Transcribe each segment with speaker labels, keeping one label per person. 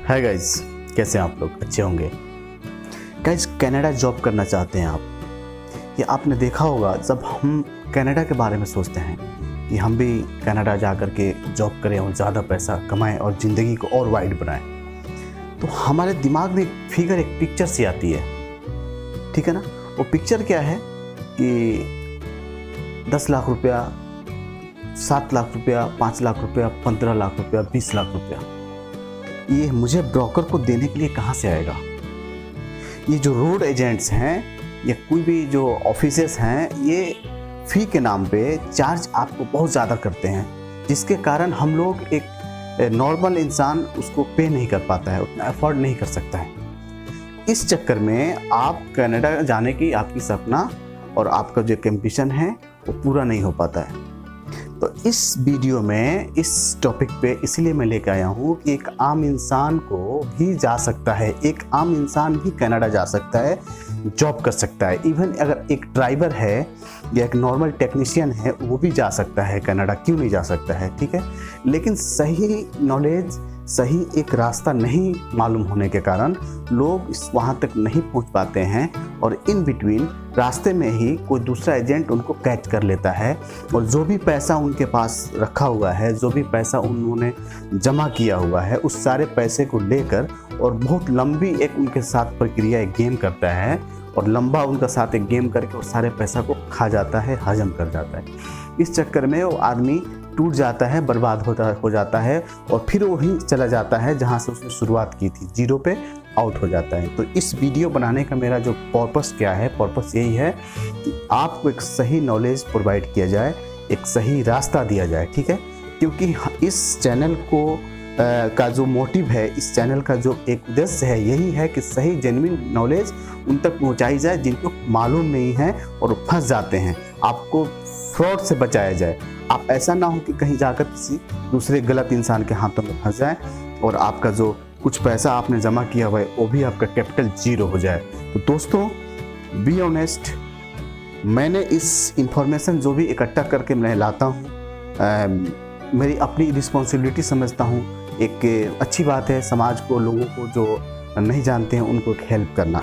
Speaker 1: Hi guys, कैसे हैं आप लोग? अच्छे होंगे। गाइस, कनाडा जॉब करना चाहते हैं आप? ये आपने देखा होगा, जब हम कनाडा के बारे में सोचते हैं कि हम भी कनाडा जा कर के जॉब करें और ज़्यादा पैसा कमाएं और ज़िंदगी को और वाइड बनाएं, तो हमारे दिमाग में एक फिगर, एक पिक्चर सी आती है, ठीक है ना। वो पिक्चर क्या है कि 10 लाख रुपया, 7 लाख रुपया, 5 लाख रुपया, 15 लाख रुपया, 20 लाख रुपया, ये मुझे ब्रोकर को देने के लिए कहाँ से आएगा? ये जो रोड एजेंट्स हैं या कोई भी जो ऑफिसेस हैं, ये फ़ी के नाम पे चार्ज आपको बहुत ज़्यादा करते हैं, जिसके कारण हम लोग, एक नॉर्मल इंसान उसको पे नहीं कर पाता है, उतना अफोर्ड नहीं कर सकता है। इस चक्कर में आप कनाडा जाने की आपकी सपना और आपका जो एम्बिशन है वो पूरा नहीं हो पाता है। तो इस वीडियो में इस टॉपिक पे इसलिए मैं लेकर आया हूँ कि एक आम इंसान को भी जा सकता है, एक आम इंसान भी कनाडा जा सकता है, जॉब कर सकता है। इवन अगर एक ड्राइवर है या एक नॉर्मल टेक्नीशियन है, वो भी जा सकता है कनाडा, क्यों नहीं जा सकता है, ठीक है। लेकिन सही नॉलेज, सही एक रास्ता नहीं मालूम होने के कारण लोग वहाँ तक नहीं पहुँच पाते हैं और इन बिटवीन रास्ते में ही कोई दूसरा एजेंट उनको कैच कर लेता है और जो भी पैसा उनके पास रखा हुआ है, जो भी पैसा उन्होंने जमा किया हुआ है, उस सारे पैसे को लेकर और बहुत लंबी एक उनके साथ प्रक्रिया, एक गेम करता है और लंबा उनका साथ एक गेम करके उस सारे पैसा को खा जाता है, हजम कर जाता है। इस चक्कर में वो आदमी टूट जाता है, बर्बाद हो जाता है और फिर वही चला जाता है जहाँ से उसने शुरुआत की थी, जीरो पे आउट हो जाता है। तो इस वीडियो बनाने का मेरा जो पर्पस क्या है, पर्पस यही है कि आपको एक सही नॉलेज प्रोवाइड किया जाए, एक सही रास्ता दिया जाए, ठीक है। क्योंकि इस चैनल को का जो मोटिव है, इस चैनल का जो एक उद्देश्य है, यही है कि सही जेन्युइन नॉलेज उन तक पहुँचाई जाए जिनको मालूम नहीं है और फंस जाते हैं, आपको फ्रॉड से बचाया जाए। आप ऐसा ना हो कि कहीं जाकर किसी दूसरे गलत इंसान के हाथों में फंस जाए और आपका जो कुछ पैसा आपने जमा किया हुआ है वो भी आपका कैपिटल जीरो हो जाए। तो दोस्तों, बी ऑनेस्ट, मैंने इस इंफॉर्मेशन जो भी इकट्ठा करके मैं लाता हूँ, मेरी अपनी रिस्पॉन्सिबिलिटी समझता हूँ। एक अच्छी बात है समाज को, लोगों को जो नहीं जानते हैं उनको हेल्प करना।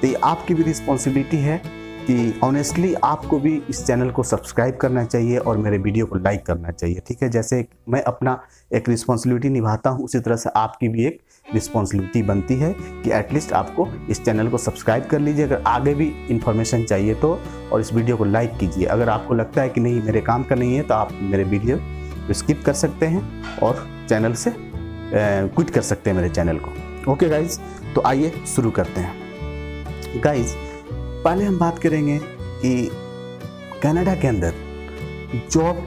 Speaker 1: तो ये आपकी भी रिस्पॉन्सिबिलिटी है कि ऑनेस्टली आपको भी इस चैनल को सब्सक्राइब करना चाहिए और मेरे वीडियो को लाइक करना चाहिए, ठीक है। जैसे मैं अपना एक रिस्पॉन्सिबिलिटी निभाता हूँ, उसी तरह से आपकी भी एक रिस्पॉन्सिबिलिटी बनती है कि एटलीस्ट आपको इस चैनल को सब्सक्राइब कर लीजिए अगर आगे भी इंफॉर्मेशन चाहिए तो, और इस वीडियो को लाइक कीजिए। अगर आपको लगता है कि नहीं मेरे काम का नहीं है तो आप मेरे वीडियो को स्किप कर सकते हैं और चैनल से क्विट कर सकते हैं मेरे चैनल को। ओके गाइज, तो आइए शुरू करते हैं। गाइज, पहले हम बात करेंगे कि कनाडा के अंदर जॉब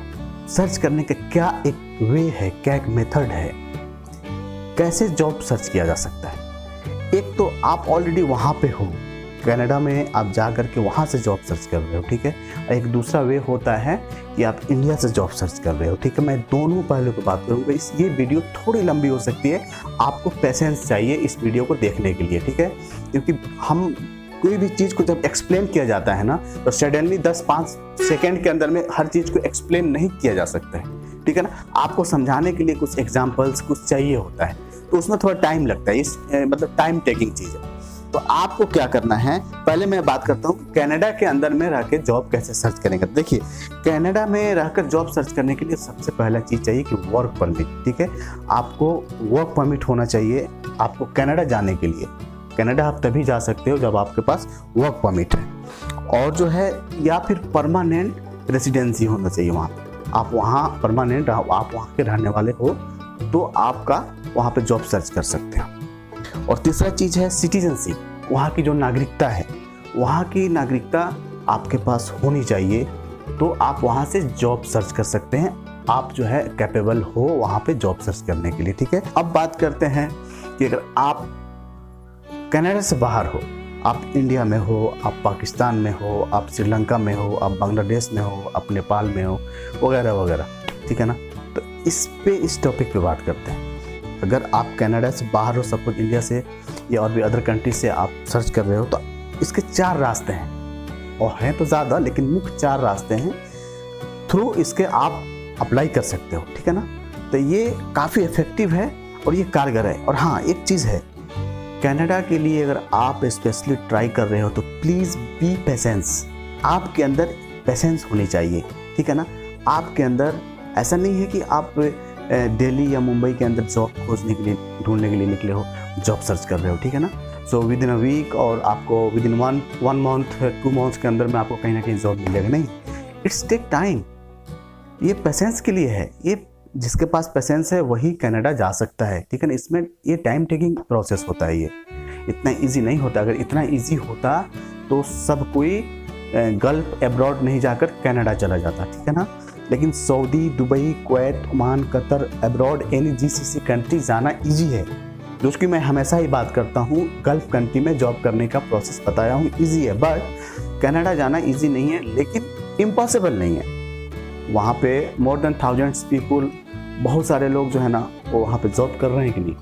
Speaker 1: सर्च करने का क्या एक वे है, क्या एक मेथड है, कैसे जॉब सर्च किया जा सकता है। एक तो आप ऑलरेडी वहाँ पे हो कनाडा में, आप जा कर के वहाँ से जॉब सर्च कर रहे हो, ठीक है। एक दूसरा वे होता है कि आप इंडिया से जॉब सर्च कर रहे हो, ठीक है। मैं दोनों पहलू की बात करूँगा। ये वीडियो थोड़ी लंबी हो सकती है, आपको पेशेंस चाहिए इस वीडियो को देखने के लिए, ठीक है। क्योंकि हम कोई भी चीज़ को जब एक्सप्लेन किया जाता है ना, तो सडनली 10-5 सेकेंड के अंदर में हर चीज़ को एक्सप्लेन नहीं किया जा सकता है, ठीक है ना। आपको समझाने के लिए कुछ एग्जाम्पल्स कुछ चाहिए होता है, तो उसमें थोड़ा टाइम लगता है। मतलब टाइम टेकिंग चीज़ है। तो आपको क्या करना है, पहले मैं बात करता हूँ कनाडा के अंदर में रह के जॉब कैसे सर्च करेंगे। देखिए, कनाडा में रहकर जॉब सर्च करने के लिए सबसे पहला चीज़ चाहिए कि वर्क परमिट, ठीक है। आपको वर्क परमिट होना चाहिए आपको कनाडा जाने के लिए। कनाडा आप तभी जा सकते हो जब आपके पास वर्क परमिट है, और जो है या फिर परमानेंट रेसिडेंसी होना चाहिए वहाँ पे। आप वहाँ परमानेंट, आप वहाँ के रहने वाले हो तो आपका वहाँ पे जॉब सर्च कर सकते हैं। और तीसरा चीज़ है सिटीजनशिप, वहाँ की जो नागरिकता है, वहाँ की नागरिकता आपके पास होनी चाहिए, तो आप वहाँ से जॉब सर्च कर सकते हैं। आप जो है कैपेबल हो वहाँ पे जॉब सर्च करने के लिए, ठीक है। अब बात करते हैं कि अगर आप कनाडा से बाहर हो, आप इंडिया में हो, आप पाकिस्तान में हो, आप श्रीलंका में हो, आप बांग्लादेश में हो, आप नेपाल में हो, वगैरह वगैरह, ठीक है ना। तो इस टॉपिक पे बात करते हैं। अगर आप कनाडा से बाहर हो, सब कुछ इंडिया से या और भी अदर कंट्री से आप सर्च कर रहे हो, तो इसके 4 रास्ते हैं, और हैं तो ज़्यादा लेकिन मुख्य 4 रास्ते हैं, थ्रू इसके आप अप्लाई कर सकते हो, ठीक है ना। तो ये काफ़ी इफ़ेक्टिव है और ये कारगर है। और हाँ, एक चीज़ है, कनाडा के लिए अगर आप स्पेशली ट्राई कर रहे हो तो प्लीज़ बी पेशेंस। आपके अंदर पेशेंस होनी चाहिए, ठीक है ना। आपके अंदर ऐसा नहीं है कि आप दिल्ली या मुंबई के अंदर जॉब खोजने के लिए, ढूंढने के लिए निकले हो, जॉब सर्च कर रहे हो, ठीक है ना। So with in a week और आपको with in one month 2 months के अंदर में आपको कहीं ना कहीं जॉब मिलेगा, नहीं। It's take time. ये पेशेंस के लिए है। ये जिसके पास पेशेंस है वही कनाडा जा सकता है, ठीक है ना। इसमें ये टाइम टेकिंग प्रोसेस होता है, ये इतना इजी नहीं होता। अगर इतना इजी होता तो सब कोई गल्फ एब्रॉड नहीं जाकर कनाडा चला जाता, ठीक है ना। लेकिन Saudi, Dubai, Kuwait, Oman, Qatar, abroad any GCC country जाना इजी है। जो कि मैं हमेशा ही बात करता हूँ, गल्फ कंट्री में जॉब करने का प्रोसेस बताया हूँ, इजी है। बट कनाडा जाना इजी नहीं है, लेकिन इम्पॉसिबल नहीं है। वहाँ पे मोर देन थाउजेंड्स पीपुल, बहुत सारे लोग जो है ना वो वहाँ पे जॉब कर रहे हैं कि नहीं।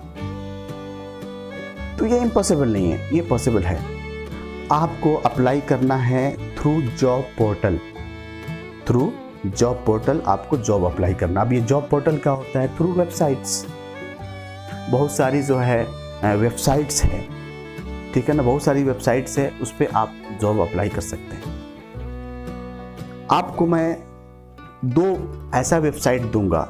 Speaker 1: तो ये इम्पॉसिबल नहीं है, ये पॉसिबल है। आपको अप्लाई करना है through job portal. Through job portal आपको जॉब अप्लाई करना। अब ये जॉब पोर्टल क्या होता है? Through websites. बहुत सारी जो है वेबसाइट्स है, ठीक है ना। बहुत सारी वेबसाइट्स है, उस पर आप जॉब अप्लाई कर सकते हैं। आपको मैं 2 ऐसा वेबसाइट दूंगा,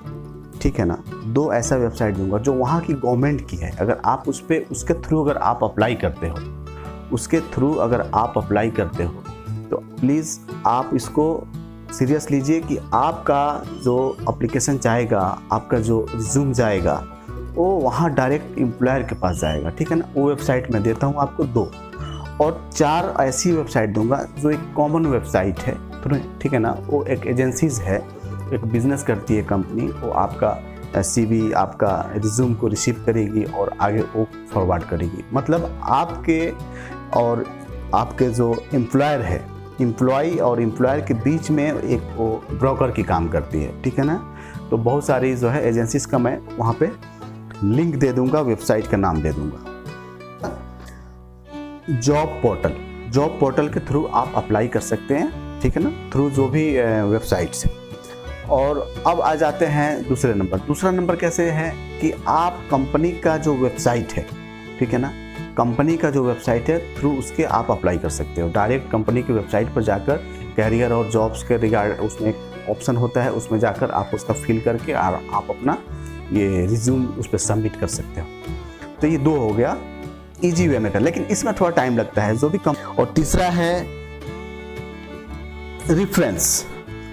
Speaker 1: ठीक है ना। 2 ऐसा वेबसाइट दूंगा जो वहाँ की गवर्नमेंट की है। अगर आप उस पर, उसके थ्रू अगर आप अप्लाई करते हो, उसके थ्रू अगर आप अप्लाई करते हो तो प्लीज़ आप इसको सीरियस लीजिए कि आपका जो एप्लीकेशन जाएगा, आपका जो रिज्यूम जाएगा, वो वहाँ डायरेक्ट एम्प्लॉयर के पास जाएगा, ठीक है ना। वो वेबसाइट मैं देता हूँ आपको 2, और 4 ऐसी वेबसाइट दूंगा जो एक कॉमन वेबसाइट है, ठीक है ना। वो एक एजेंसीज है, एक बिजनेस करती है कंपनी, वो आपका CV, आपका रिज्यूम को रिसीव करेगी और आगे वो फॉरवर्ड करेगी। मतलब आपके और आपके जो एम्प्लॉयर है, एम्प्लॉय और एम्प्लॉयर के बीच में एक वो ब्रोकर की काम करती है, ठीक है ना। तो बहुत सारी जो है एजेंसीज का मैं वहाँ पे लिंक दे दूंगा, वेबसाइट का नाम दे दूंगा। जॉब पोर्टल के थ्रू आप अप्लाई कर सकते हैं, ठीक है ना, थ्रू जो भी वेबसाइट्स है। और अब आ जाते हैं दूसरे नंबर। दूसरा नंबर कैसे है कि आप कंपनी का जो वेबसाइट है, ठीक है ना, कंपनी का जो वेबसाइट है, थ्रू उसके आप अप्लाई कर सकते हो। डायरेक्ट कंपनी की वेबसाइट पर जाकर कैरियर और जॉब्स के रिगार्ड उसमें एक ऑप्शन होता है, उसमें जाकर आप उसका फिल करके और आप अपना ये रिज्यूम उस पर सबमिट कर सकते हो। तो ये 2 हो गया इजी वे में कर, लेकिन इसमें थोड़ा टाइम लगता है जो भी कम। और तीसरा है रेफरेंस।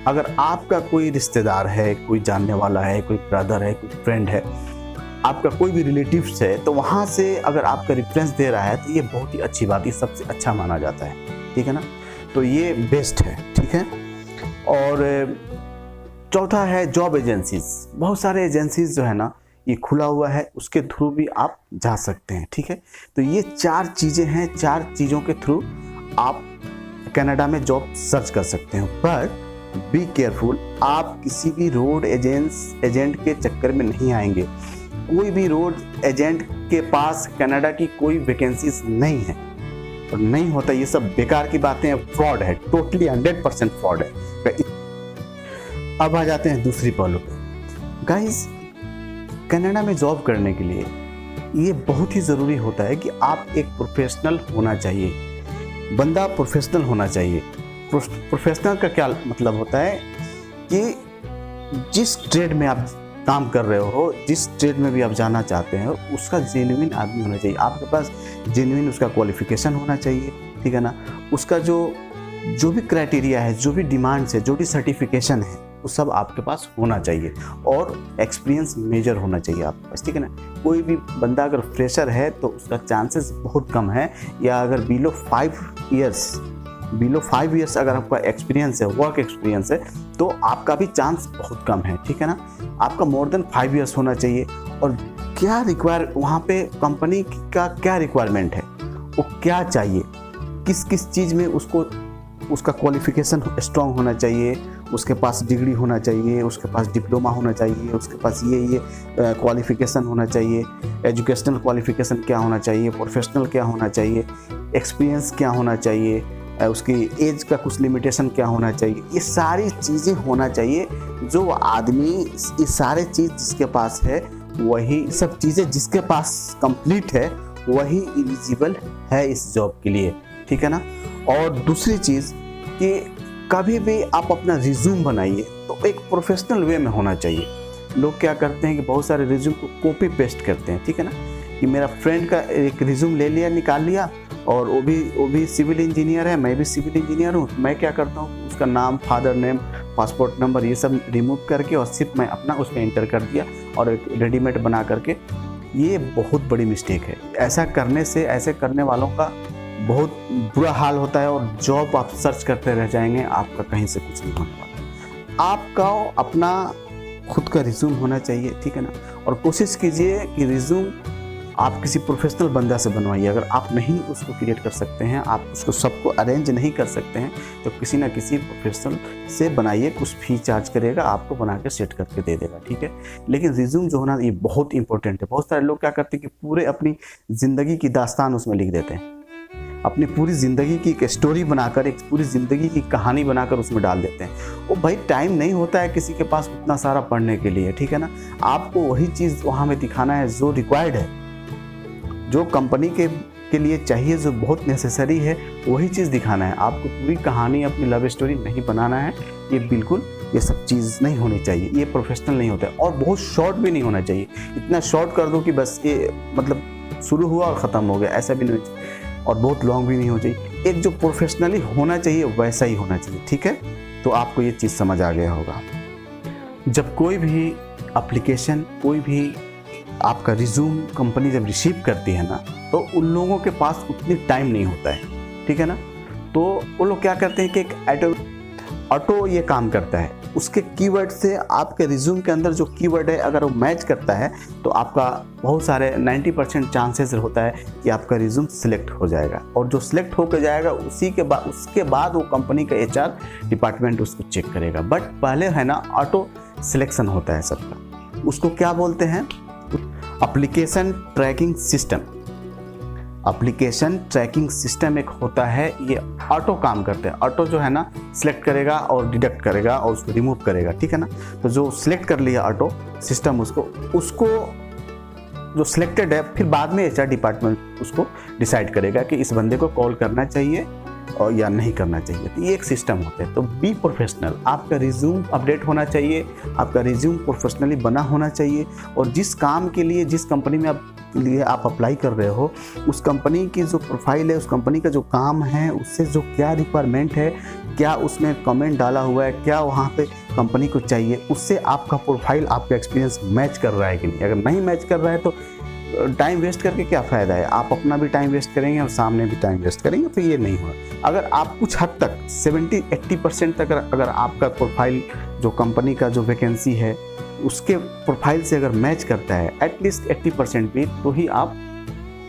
Speaker 1: अगर आपका कोई रिश्तेदार है, कोई जानने वाला है, कोई ब्रदर है, कोई फ्रेंड है, आपका कोई भी रिलेटिव्स है, तो वहाँ से अगर आपका रेफरेंस दे रहा है तो ये बहुत ही अच्छी बात, ये सबसे अच्छा माना जाता है, ठीक है ना। तो ये बेस्ट है, ठीक है। और चौथा है जॉब एजेंसीज। बहुत सारे एजेंसीज जो है ना ये खुला हुआ है, उसके थ्रू भी आप जा सकते हैं, ठीक है। तो ये 4 चीज़ें हैं, 4 चीज़ों के थ्रू आप कनाडा में जॉब सर्च कर सकते हैं। पर बी केयरफुल, आप किसी भी रोड एजेंट के चक्कर में नहीं आएंगे। कोई भी रोड एजेंट के पास कनाडा की कोई वैकेंसीज नहीं है, और नहीं होता। ये सब बेकार की बातें हैं, फ्रॉड है, टोटली 100% फ्रॉड है। अब आ जाते हैं दूसरी पहलू पे। गाइस, कनाडा में जॉब करने के लिए ये बहुत ही ज़रूरी होता है कि आप एक प्रोफेशनल होना चाहिए। बंदा प्रोफेशनल होना चाहिए। प्रोफेशनल का क्या मतलब होता है कि जिस ट्रेड में आप काम कर रहे हो, जिस ट्रेड में भी आप जाना चाहते हैं, उसका जेन्युइन आदमी होना चाहिए। आपके पास जेन्युइन उसका क्वालिफिकेशन होना चाहिए, ठीक है ना। उसका जो भी क्राइटेरिया है, जो भी डिमांड्स है, जो भी सर्टिफिकेशन है, वो सब आपके पास होना चाहिए। और एक्सपीरियंस मेजर होना चाहिए आपके पास, ठीक है ना। कोई भी बंदा अगर फ्रेशर है तो उसका चांसेस बहुत कम है, या अगर बिलो 5 ईयर्स अगर आपका एक्सपीरियंस है, वर्क एक्सपीरियंस है, तो आपका भी चांस बहुत कम है, ठीक है ना। आपका मोर देन 5 ईयर्स होना चाहिए। और क्या वहाँ पे कंपनी का क्या रिक्वायरमेंट है, वो क्या चाहिए, किस किस चीज़ में उसका क्वालिफिकेशन स्ट्रॉन्ग होना चाहिए, उसके पास डिग्री होना चाहिए, उसके पास डिप्लोमा होना चाहिए, उसके पास ये क्वालिफिकेशन होना चाहिए, एजुकेशनल क्वालिफिकेशन क्या होना चाहिए, प्रोफेशनल क्या होना चाहिए, एक्सपीरियंस क्या होना चाहिए, उसकी एज का कुछ लिमिटेशन क्या होना चाहिए। ये सारी चीज़ें होना चाहिए। जो आदमी ये सारे चीज़ जिसके पास है वही सब चीज़ें जिसके पास कंप्लीट है वही एलिजिबल है इस जॉब के लिए, ठीक है ना। और दूसरी चीज़ कि कभी भी आप अपना रिज्यूम बनाइए तो एक प्रोफेशनल वे में होना चाहिए। लोग क्या करते हैं कि बहुत सारे रिज्यूम को कॉपी पेस्ट करते हैं, ठीक है ना, कि मेरा फ्रेंड का एक रिज्यूम ले लिया, निकाल लिया, और वो भी सिविल इंजीनियर है, मैं भी सिविल इंजीनियर हूँ, मैं क्या करता हूँ उसका नाम, फादर नेम, पासपोर्ट नंबर ये सब रिमूव करके और सिर्फ मैं अपना उसमें इंटर कर दिया और एक रेडीमेड बना करके। ये बहुत बड़ी मिस्टेक है। ऐसा करने से, ऐसे करने वालों का बहुत बुरा हाल होता है और जॉब आप सर्च करते रह जाएंगे, आपका कहीं से कुछ नहीं होने वाला। आपका अपना खुद का रिज्यूम होना चाहिए, ठीक है ना। और कोशिश कीजिए कि रिज्यूम आप किसी प्रोफेशनल बंदा से बनवाइए। अगर आप नहीं उसको क्रिएट कर सकते हैं, आप उसको सबको अरेंज नहीं कर सकते हैं, तो किसी ना किसी प्रोफेशनल से बनाइए, कुछ फी चार्ज करेगा, आपको बना के सेट करके दे देगा, ठीक है। लेकिन रिज्यूम जो होना ये बहुत इंपॉर्टेंट है। बहुत सारे लोग क्या करते हैं कि पूरे अपनी ज़िंदगी की दास्तान उसमें लिख देते हैं, अपनी पूरी ज़िंदगी की एक स्टोरी बनाकर, एक पूरी ज़िंदगी की कहानी बनाकर उसमें डाल देते हैं। वो भाई टाइम नहीं होता है किसी के पास उतना सारा पढ़ने के लिए, ठीक है ना। आपको वही चीज़ वहाँ में दिखाना है जो रिक्वायर्ड है, जो कंपनी के लिए चाहिए, जो बहुत नेसेसरी है, वही चीज़ दिखाना है। आपको पूरी कहानी, अपनी लव स्टोरी नहीं बनाना है। ये बिल्कुल, ये सब चीज़ नहीं होनी चाहिए, ये प्रोफेशनल नहीं होता है। और बहुत शॉर्ट भी नहीं होना चाहिए। इतना शॉर्ट कर दो कि बस ये मतलब शुरू हुआ और ख़त्म हो गया, ऐसा भी नहीं चाहिए। और बहुत लॉन्ग भी नहीं हो चाहिए। एक जो प्रोफेशनली होना चाहिए वैसा ही होना चाहिए, ठीक है। तो आपको ये चीज़ समझ आ गया होगा। जब कोई भी एप्लीकेशन, कोई भी आपका रिज्यूम कंपनी जब रिसीव करती है ना, तो उन लोगों के पास उतनी टाइम नहीं होता है, ठीक है ना। तो वो लोग क्या करते हैं कि एक ऑटो ये काम करता है, उसके कीवर्ड से आपके रिज्यूम के अंदर जो कीवर्ड है अगर वो मैच करता है तो आपका बहुत सारे 90% चांसेस होता है कि आपका रिज्यूम सिलेक्ट हो जाएगा। और जो सिलेक्ट होकर जाएगा उसके बाद वो कंपनी का HR डिपार्टमेंट उसको चेक करेगा। बट पहले है ना ऑटो सिलेक्शन होता है सबका, उसको क्या बोलते हैं, application tracking system. Application tracking system एक होता है, ये ऑटो काम करते हैं। ऑटो जो है ना सिलेक्ट करेगा और डिडक्ट करेगा और उसको रिमूव करेगा, ठीक है ना। तो जो सिलेक्ट कर लिया ऑटो सिस्टम, उसको जो सिलेक्टेड है, फिर बाद में HR डिपार्टमेंट उसको डिसाइड करेगा कि इस बंदे को कॉल करना चाहिए और या नहीं करना चाहिए। तो ये एक सिस्टम होता है। तो बी प्रोफेशनल, आपका रिज्यूम अपडेट होना चाहिए, आपका रिज्यूम प्रोफेशनली बना होना चाहिए। और जिस काम के लिए, जिस कंपनी में आप अप्लाई कर रहे हो, उस कंपनी की जो प्रोफाइल है, उस कंपनी का जो काम है, उससे जो क्या रिक्वायरमेंट है, क्या उसमें कमेंट डाला हुआ है, क्या वहाँ पे कंपनी को चाहिए, उससे आपका प्रोफाइल, आपका एक्सपीरियंस मैच कर रहा है कि नहीं। अगर नहीं मैच कर रहा है तो टाइम वेस्ट करके क्या फ़ायदा है। आप अपना भी टाइम वेस्ट करेंगे और सामने भी टाइम वेस्ट करेंगे, तो ये नहीं होगा। अगर आप कुछ हद तक 70-80% तक अगर आपका प्रोफाइल जो कंपनी का जो वैकेंसी है उसके प्रोफाइल से अगर मैच करता है, एटलीस्ट 80% भी, तो ही आप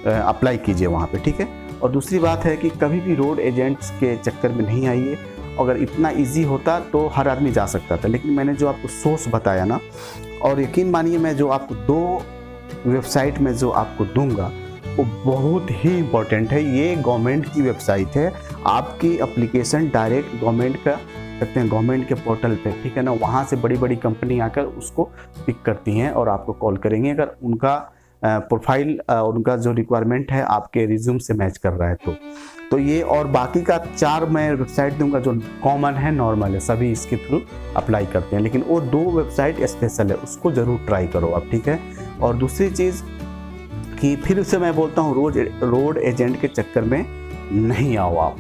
Speaker 1: अप्लाई कीजिए वहाँ पे, ठीक है। और दूसरी बात है कि कभी भी रोड एजेंट्स के चक्कर में नहीं आइए। अगर इतना इजी होता तो हर आदमी जा सकता था, लेकिन मैंने जो आपको सोर्स बताया ना, और यकीन मानिए मैं जो आपको 2 वेबसाइट में जो आपको दूंगा वो बहुत ही इम्पोर्टेंट है। ये गवर्नमेंट की वेबसाइट है, आपकी एप्लीकेशन डायरेक्ट गवर्नमेंट का सकते हैं, गवर्नमेंट के पोर्टल पे, ठीक है ना। वहाँ से बड़ी बड़ी कंपनी आकर उसको पिक करती हैं और आपको कॉल करेंगे अगर उनका प्रोफाइल, उनका जो रिक्वायरमेंट है आपके रिज्यूम से मैच कर रहा है तो ये। और बाकी का 4 मैं वेबसाइट दूंगा जो कॉमन है, नॉर्मल है, सभी इसके थ्रू अप्लाई करते हैं। लेकिन वो 2 वेबसाइट स्पेशल है, उसको ज़रूर ट्राई करो आप, ठीक है। और दूसरी चीज़ कि फिर से मैं बोलता हूँ, रोड एजेंट के चक्कर में नहीं आओ आप।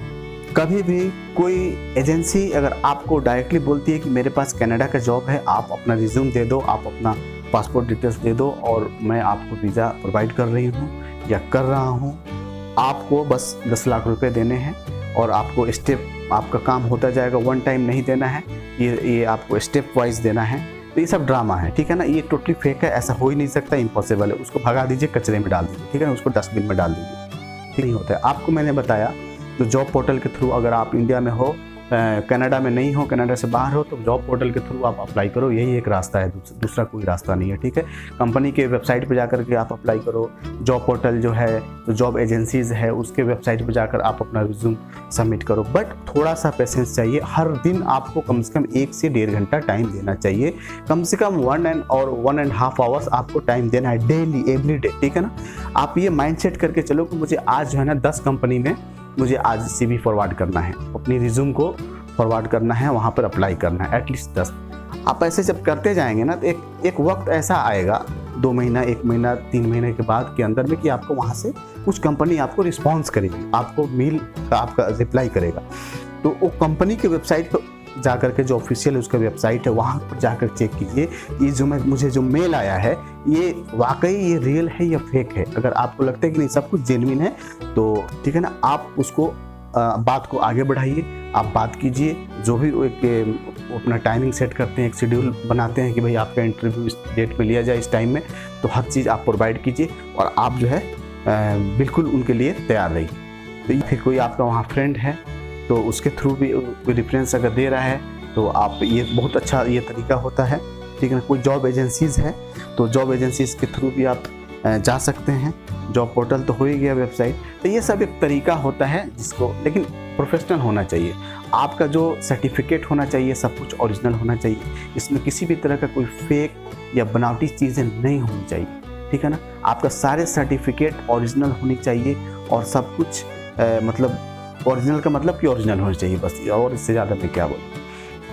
Speaker 1: कभी भी कोई एजेंसी अगर आपको डायरेक्टली बोलती है कि मेरे पास कनाडा का जॉब है, आप अपना रिज्यूम दे दो, आप अपना पासपोर्ट डिटेल्स दे दो और मैं आपको वीज़ा प्रोवाइड कर रही हूँ या कर रहा हूँ, आपको बस 10 लाख रुपए देने हैं और आपको स्टेप, आपका काम होता जाएगा, वन टाइम नहीं देना है, ये आपको स्टेप वाइज देना है। तो ये सब ड्रामा है, ठीक है ना। ये टोटली फेक है, ऐसा हो ही नहीं सकता, इम्पॉसिबल है। उसको भगा दीजिए, कचरे में डाल दीजिए, ठीक है ना, उसको डस्टबिन में डाल दीजिए, ठीक नहीं होता है। आपको मैंने बताया जो जॉब पोर्टल के थ्रू अगर आप इंडिया में हो कनाडा में नहीं हो, कनाडा से बाहर हो, तो जॉब पोर्टल के थ्रू आप अप्लाई करो, यही एक रास्ता है, दूसरा कोई रास्ता नहीं है, ठीक है। कंपनी के वेबसाइट पर जाकर के आप अप्लाई करो, जॉब पोर्टल जो है, जो जॉब एजेंसीज है उसके वेबसाइट पर जाकर आप अपना रिज्यूम सबमिट करो। बट थोड़ा सा पेशेंस चाहिए, हर दिन आपको कम से कम 1 से 1.5 घंटा टाइम देना चाहिए, कम से कम 1.5 आवर्स आपको टाइम देना है डेली, एवरी डे, ठीक है ना। आप ये माइंड सेट करके चलो कि मुझे आज जो है ना 10 कंपनी में मुझे आज CV फॉरवर्ड करना है, अपनी रिज्यूम को फॉरवर्ड करना है, वहाँ पर अप्लाई करना है, एटलीस्ट 10। आप ऐसे जब करते जाएंगे ना तो एक वक्त ऐसा आएगा 2 महीना, 1 महीना, 3 महीने के बाद के अंदर में कि आपको वहाँ से कुछ कंपनी आपको रिस्पॉन्स करेगी, आपको मेल का आपका रिप्लाई करेगा। तो वो कंपनी के वेबसाइट पर जाकर के, जो ऑफिशियल उसका वेबसाइट है वहाँ पर जाकर चेक कीजिए, ये जो मुझे जो मेल आया है ये वाकई ये रियल है या फेक है। अगर आपको लगता है कि नहीं सब कुछ जेन्युइन है तो ठीक है ना, आप उसको बात को आगे बढ़ाइए, आप बात कीजिए, जो भी एक अपना टाइमिंग सेट करते हैं, एक शेड्यूल बनाते हैं कि भाई आपका इंटरव्यू इस डेट में लिया जाए, इस टाइम में, तो हर चीज़ आप प्रोवाइड कीजिए और आप जो है बिल्कुल उनके लिए तैयार रहिए। तो फिर कोई आपका वहाँ फ्रेंड है तो उसके थ्रू भी कोई रेफरेंस अगर दे रहा है तो आप, ये बहुत अच्छा ये तरीका होता है, ठीक है ना। कोई जॉब एजेंसीज़ है तो जॉब एजेंसीज़ के थ्रू भी आप जा सकते हैं, जॉब पोर्टल तो हो ही गया, वेबसाइट, तो ये सब एक तरीका होता है जिसको, लेकिन प्रोफेशनल होना चाहिए, आपका जो सर्टिफिकेट होना चाहिए सब कुछ ओरिजिनल होना चाहिए, इसमें किसी भी तरह का कोई फेक या बनावटी चीज़ें नहीं होनी चाहिए, ठीक है ना। आपका सारे सर्टिफिकेट ओरिजिनल होनी चाहिए और सब कुछ मतलब ओरिजिनल का मतलब कि ओरिजिनल होनी चाहिए बस, और इससे ज़्यादा मैं क्या बोलूँ।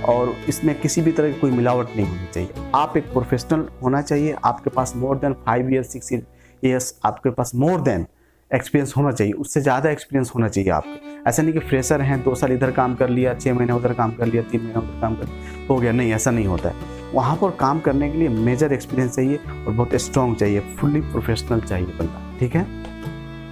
Speaker 1: और इसमें किसी भी तरह की कोई मिलावट नहीं होनी चाहिए, आप एक प्रोफेशनल होना चाहिए, आपके पास मोर देन 5 ईयर्स 6 ईयर्स आपके पास मोर देन एक्सपीरियंस होना चाहिए, उससे ज़्यादा एक्सपीरियंस होना चाहिए आपको। ऐसा नहीं कि फ्रेशर हैं, 2 साल इधर काम कर लिया, 6 महीने उधर काम कर लिया, 3 महीने उधर काम कर हो गया, नहीं, ऐसा नहीं होता है। वहाँ पर काम करने के लिए मेजर एक्सपीरियंस चाहिए और बहुत स्ट्रॉन्ग चाहिए, फुल्ली प्रोफेशनल चाहिए बंदा, ठीक है।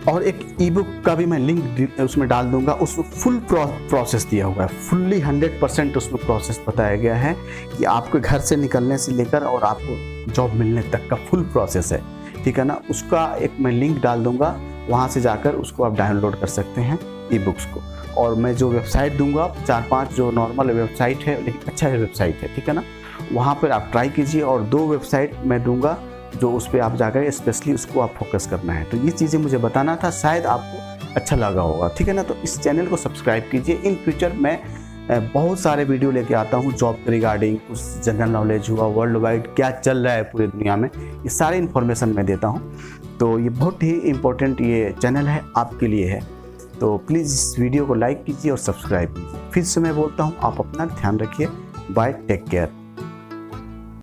Speaker 1: और एक ई-बुक का भी मैं लिंक उसमें डाल दूंगा, उसमें फुल प्रोसेस दिया हुआ है, फुल्ली 100% उसमें प्रोसेस बताया गया है कि आपके घर से निकलने से लेकर और आपको जॉब मिलने तक का फुल प्रोसेस है, ठीक है ना। उसका एक मैं लिंक डाल दूंगा, वहाँ से जाकर उसको आप डाउनलोड कर सकते हैं ई-बुक्स को। और मैं जो वेबसाइट दूंगा 4-5 जो नॉर्मल वेबसाइट है लेकिन अच्छा वेबसाइट है, ठीक है ना, वहाँ पर आप ट्राई कीजिए। और 2 वेबसाइट मैं दूंगा जो उस पर आप जाकर स्पेशली उसको आप फोकस करना है। तो ये चीज़ें मुझे बताना था, शायद आपको अच्छा लगा होगा, ठीक है ना। तो इस चैनल को सब्सक्राइब कीजिए। इन फ्यूचर मैं बहुत सारे वीडियो लेके आता हूँ जॉब के रिगार्डिंग, कुछ जनरल नॉलेज हुआ, वर्ल्ड वाइड क्या चल रहा है पूरी दुनिया में, ये सारी इन्फॉर्मेशन मैं देता हूँ। तो ये बहुत ही इम्पोर्टेंट ये चैनल है, आपके लिए है। तो प्लीज़ इस वीडियो को लाइक कीजिए और सब्सक्राइब कीजिए। फिर से मैं बोलता हूँ, आप अपना ध्यान रखिए। Bye, take care.